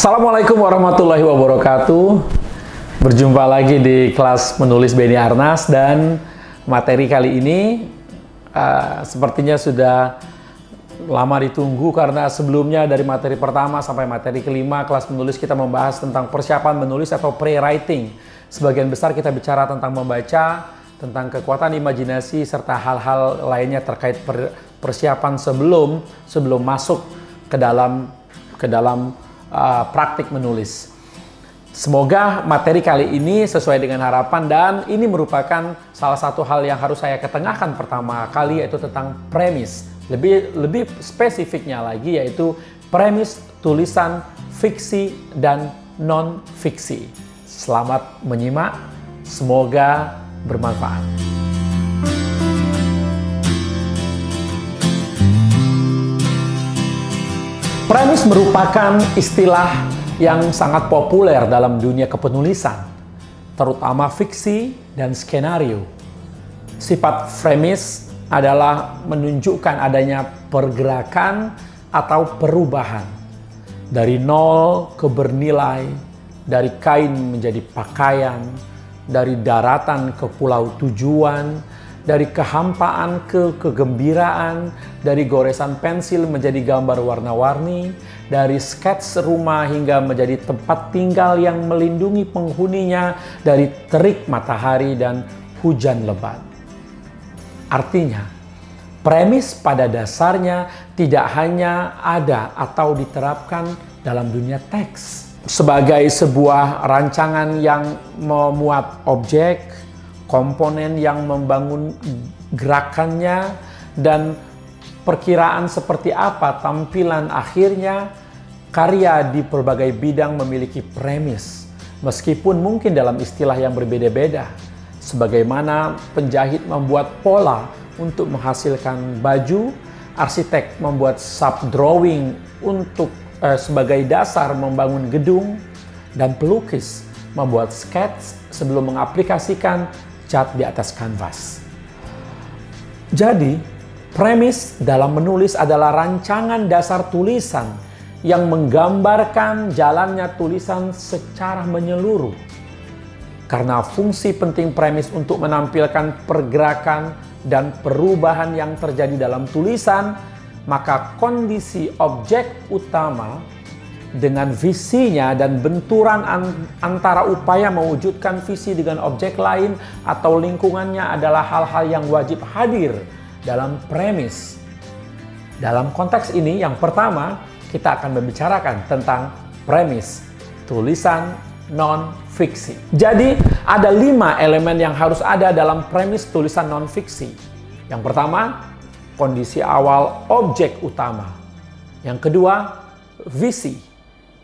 Assalamualaikum warahmatullahi wabarakatuh. Berjumpa lagi di kelas menulis Benny Arnas, dan materi kali ini sepertinya sudah lama ditunggu karena sebelumnya dari materi pertama sampai materi kelima kelas menulis kita membahas tentang persiapan menulis atau pre-writing. Sebagian besar kita bicara tentang membaca, tentang kekuatan imajinasi, serta hal-hal lainnya terkait persiapan sebelum masuk ke dalam praktik menulis. Semoga materi kali ini sesuai dengan harapan, dan ini merupakan salah satu hal yang harus saya ketengahkan pertama kali, yaitu tentang premis. Lebih spesifiknya lagi, yaitu premis tulisan fiksi dan non-fiksi. Selamat menyimak, semoga bermanfaat. Premis merupakan istilah yang sangat populer dalam dunia kepenulisan, terutama fiksi dan skenario. Sifat premis adalah menunjukkan adanya pergerakan atau perubahan dari nol ke bernilai, dari kain menjadi pakaian, dari daratan ke pulau tujuan, dari kehampaan ke kegembiraan, dari goresan pensil menjadi gambar warna-warni, dari skets rumah hingga menjadi tempat tinggal yang melindungi penghuninya dari terik matahari dan hujan lebat. Artinya, premis pada dasarnya tidak hanya ada atau diterapkan dalam dunia teks sebagai sebuah rancangan yang memuat objek, komponen yang membangun gerakannya, dan perkiraan seperti apa tampilan akhirnya. Karya di berbagai bidang memiliki premis, meskipun mungkin dalam istilah yang berbeda-beda. Sebagaimana penjahit membuat pola untuk menghasilkan baju, arsitek membuat sub-drawing untuk sebagai dasar membangun gedung, dan pelukis membuat skets sebelum mengaplikasikan cat di atas kanvas. Jadi, premis dalam menulis adalah rancangan dasar tulisan yang menggambarkan jalannya tulisan secara menyeluruh. Karena fungsi penting premis untuk menampilkan pergerakan dan perubahan yang terjadi dalam tulisan, maka kondisi objek utama dengan visinya dan benturan antara upaya mewujudkan visi dengan objek lain atau lingkungannya adalah hal-hal yang wajib hadir dalam premis. Dalam konteks ini, yang pertama, kita akan membicarakan tentang premis tulisan non-fiksi. Jadi, ada 5 elemen yang harus ada dalam premis tulisan non-fiksi. Yang pertama, kondisi awal objek utama. Yang kedua, visi.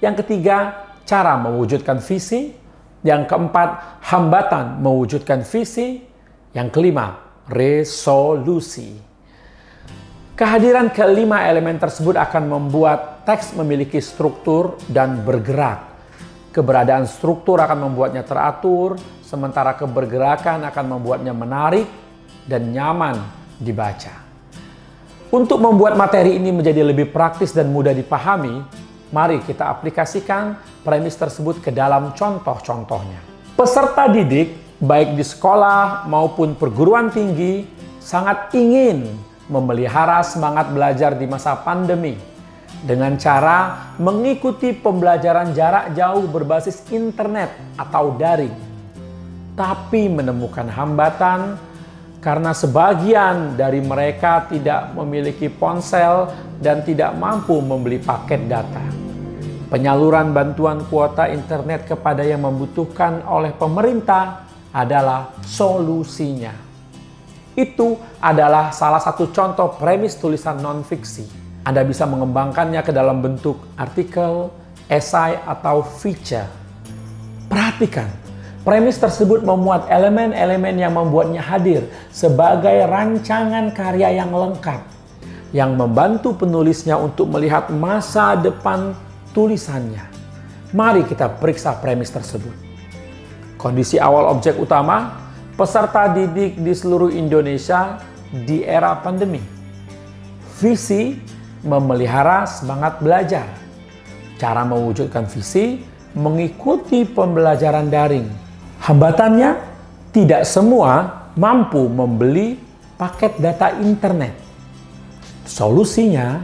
Yang ketiga, cara mewujudkan visi. Yang keempat, hambatan mewujudkan visi. Yang kelima, resolusi. Kehadiran kelima elemen tersebut akan membuat teks memiliki struktur dan bergerak. Keberadaan struktur akan membuatnya teratur, sementara kebergerakan akan membuatnya menarik dan nyaman dibaca. Untuk membuat materi ini menjadi lebih praktis dan mudah dipahami, mari kita aplikasikan premis tersebut ke dalam contoh-contohnya. Peserta didik, baik di sekolah maupun perguruan tinggi, sangat ingin memelihara semangat belajar di masa pandemi dengan cara mengikuti pembelajaran jarak jauh berbasis internet atau daring. Tapi menemukan hambatan karena sebagian dari mereka tidak memiliki ponsel dan tidak mampu membeli paket data. Penyaluran bantuan kuota internet kepada yang membutuhkan oleh pemerintah adalah solusinya. Itu adalah salah satu contoh premis tulisan non-fiksi. Anda bisa mengembangkannya ke dalam bentuk artikel, esai, atau feature. Perhatikan, premis tersebut memuat elemen-elemen yang membuatnya hadir sebagai rancangan karya yang lengkap, yang membantu penulisnya untuk melihat masa depan tulisannya. Mari kita periksa premis tersebut. Kondisi awal objek utama, peserta didik di seluruh Indonesia di era pandemi. Visi, memelihara semangat belajar. Cara mewujudkan visi mengikuti pembelajaran daring. Hambatannya, tidak semua mampu membeli paket data internet. Solusinya,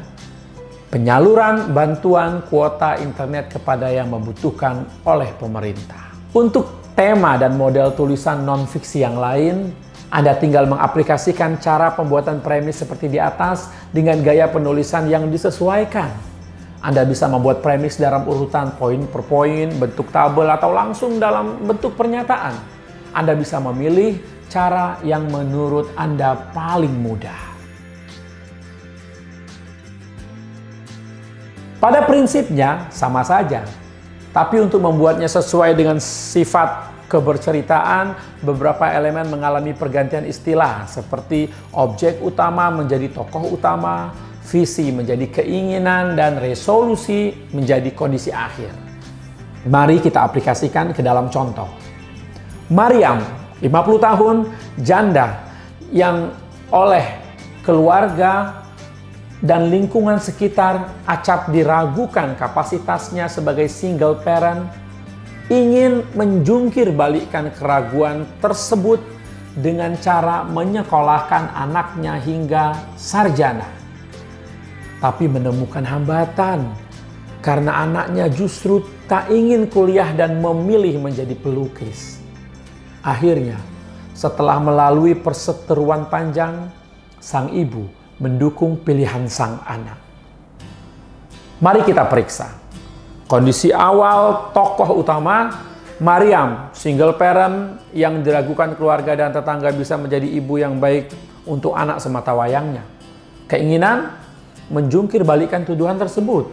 penyaluran bantuan kuota internet kepada yang membutuhkan oleh pemerintah. Untuk tema dan model tulisan non-fiksi yang lain, Anda tinggal mengaplikasikan cara pembuatan premis seperti di atas dengan gaya penulisan yang disesuaikan. Anda bisa membuat premis dalam urutan poin per poin, bentuk tabel, atau langsung dalam bentuk pernyataan. Anda bisa memilih cara yang menurut Anda paling mudah. Pada prinsipnya sama saja, tapi untuk membuatnya sesuai dengan sifat keberceritaan, beberapa elemen mengalami pergantian istilah seperti objek utama menjadi tokoh utama, visi menjadi keinginan, dan resolusi menjadi kondisi akhir. Mari kita aplikasikan ke dalam contoh. Maryam, 50 tahun, janda yang oleh keluarga dan lingkungan sekitar acap diragukan kapasitasnya sebagai single parent, ingin menjungkir balikkan keraguan tersebut dengan cara menyekolahkan anaknya hingga sarjana. Tapi menemukan hambatan karena anaknya justru tak ingin kuliah dan memilih menjadi pelukis. Akhirnya, setelah melalui perseteruan panjang, sang ibu mendukung pilihan sang anak. Mari kita periksa. Kondisi awal tokoh utama, Maryam, single parent yang diragukan keluarga dan tetangga bisa menjadi ibu yang baik untuk anak semata wayangnya. Keinginan, menjungkir balikkan tuduhan tersebut.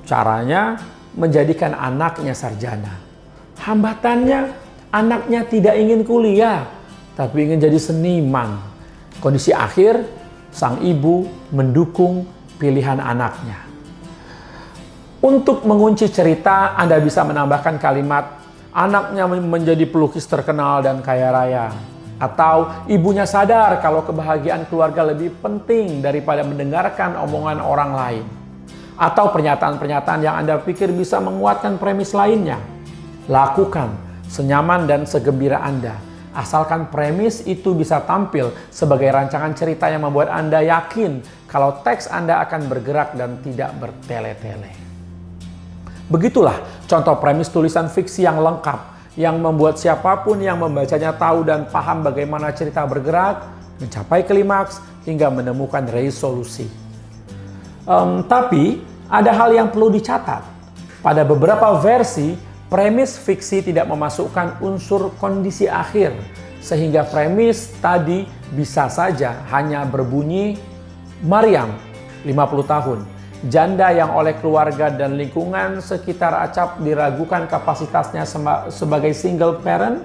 Caranya, menjadikan anaknya sarjana. Hambatannya, anaknya tidak ingin kuliah, tapi ingin jadi seniman. Kondisi akhir, sang ibu mendukung pilihan anaknya. Untuk mengunci cerita, Anda bisa menambahkan kalimat, anaknya menjadi pelukis terkenal dan kaya raya. Atau ibunya sadar kalau kebahagiaan keluarga lebih penting daripada mendengarkan omongan orang lain. Atau pernyataan-pernyataan yang Anda pikir bisa menguatkan premis lainnya. Lakukan senyaman dan segembira Anda. Asalkan premis itu bisa tampil sebagai rancangan cerita yang membuat Anda yakin kalau teks Anda akan bergerak dan tidak bertele-tele. Begitulah contoh premis tulisan fiksi yang lengkap, yang membuat siapapun yang membacanya tahu dan paham bagaimana cerita bergerak, mencapai klimaks, hingga menemukan resolusi. Tapi ada hal yang perlu dicatat. Pada beberapa versi, premis fiksi tidak memasukkan unsur kondisi akhir, sehingga premis tadi bisa saja hanya berbunyi, Maryam, 50 tahun, janda yang oleh keluarga dan lingkungan sekitar acap diragukan kapasitasnya sebagai single parent,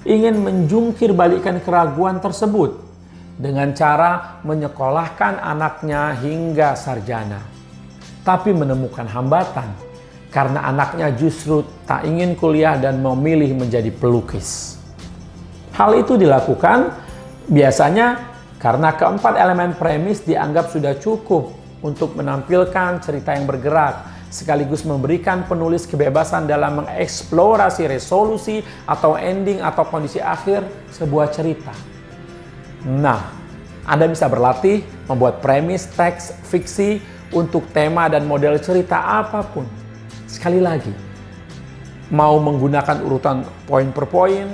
ingin menjungkir balikkan keraguan tersebut dengan cara menyekolahkan anaknya hingga sarjana. Tapi menemukan hambatan karena anaknya justru tak ingin kuliah dan memilih menjadi pelukis. Hal itu dilakukan biasanya karena keempat elemen premis dianggap sudah cukup untuk menampilkan cerita yang bergerak, sekaligus memberikan penulis kebebasan dalam mengeksplorasi resolusi atau ending atau kondisi akhir sebuah cerita. Nah, Anda bisa berlatih membuat premis teks fiksi untuk tema dan model cerita apapun. Sekali lagi, mau menggunakan urutan poin per poin,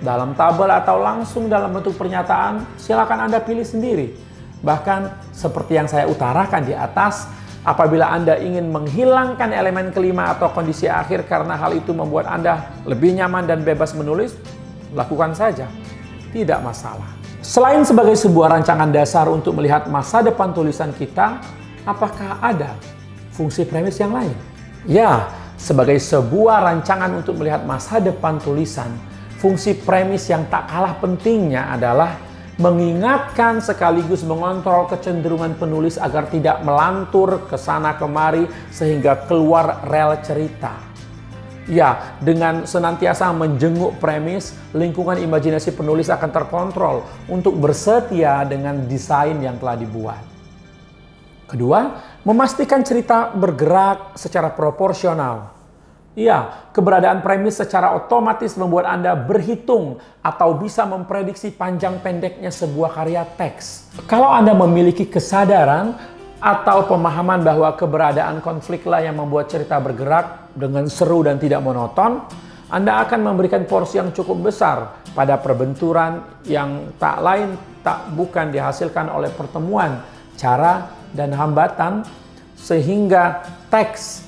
dalam tabel atau langsung dalam bentuk pernyataan, silakan Anda pilih sendiri. Bahkan seperti yang saya utarakan di atas, apabila Anda ingin menghilangkan elemen kelima atau kondisi akhir karena hal itu membuat Anda lebih nyaman dan bebas menulis, lakukan saja. Tidak masalah. Selain sebagai sebuah rancangan dasar untuk melihat masa depan tulisan kita, apakah ada fungsi premis yang lain? Ya, sebagai sebuah rancangan untuk melihat masa depan tulisan, fungsi premis yang tak kalah pentingnya adalah mengingatkan sekaligus mengontrol kecenderungan penulis agar tidak melantur ke sana kemari sehingga keluar rel cerita. Ya, dengan senantiasa menjenguk premis, lingkungan imajinasi penulis akan terkontrol untuk bersetia dengan desain yang telah dibuat. Kedua, memastikan cerita bergerak secara proporsional. Ya, keberadaan premis secara otomatis membuat Anda berhitung atau bisa memprediksi panjang pendeknya sebuah karya teks. Kalau Anda memiliki kesadaran atau pemahaman bahwa keberadaan konfliklah yang membuat cerita bergerak dengan seru dan tidak monoton, Anda akan memberikan porsi yang cukup besar pada perbenturan yang tak lain tak bukan dihasilkan oleh pertemuan cara dan hambatan, sehingga teks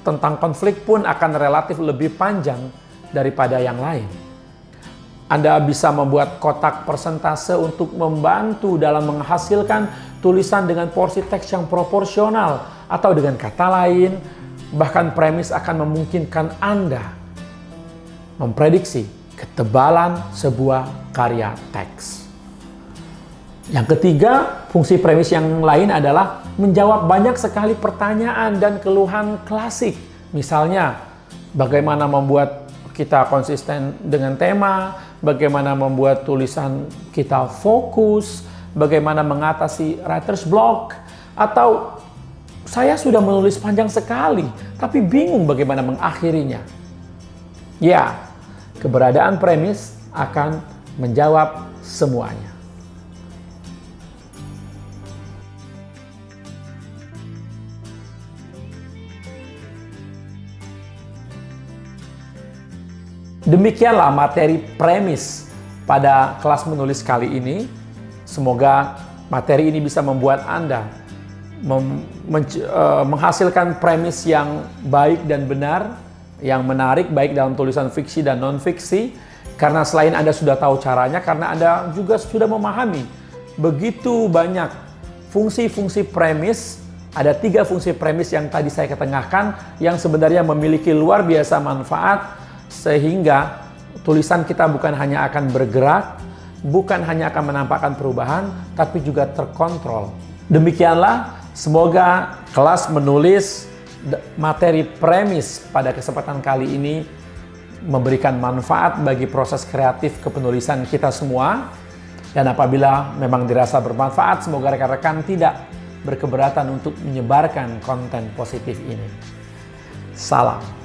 tentang konflik pun akan relatif lebih panjang daripada yang lain. Anda bisa membuat kotak persentase untuk membantu dalam menghasilkan tulisan dengan porsi teks yang proporsional, atau dengan kata lain, bahkan premis akan memungkinkan Anda memprediksi ketebalan sebuah karya teks. Yang ketiga, fungsi premis yang lain adalah menjawab banyak sekali pertanyaan dan keluhan klasik. Misalnya, bagaimana membuat kita konsisten dengan tema, bagaimana membuat tulisan kita fokus, bagaimana mengatasi writer's block, atau saya sudah menulis panjang sekali, tapi bingung bagaimana mengakhirinya. Ya, keberadaan premis akan menjawab semuanya. Demikianlah materi premis pada kelas menulis kali ini. Semoga materi ini bisa membuat Anda menghasilkan premis yang baik dan benar, yang menarik baik dalam tulisan fiksi dan non-fiksi. Karena selain Anda sudah tahu caranya, karena Anda juga sudah memahami begitu banyak fungsi-fungsi premis. Ada 3 fungsi premis yang tadi saya ketengahkan yang sebenarnya memiliki luar biasa manfaat, sehingga tulisan kita bukan hanya akan bergerak, bukan hanya akan menampakkan perubahan, tapi juga terkontrol. Demikianlah, semoga kelas menulis materi premis pada kesempatan kali ini memberikan manfaat bagi proses kreatif kepenulisan kita semua. Dan apabila memang dirasa bermanfaat, semoga rekan-rekan tidak berkeberatan untuk menyebarkan konten positif ini. Salam.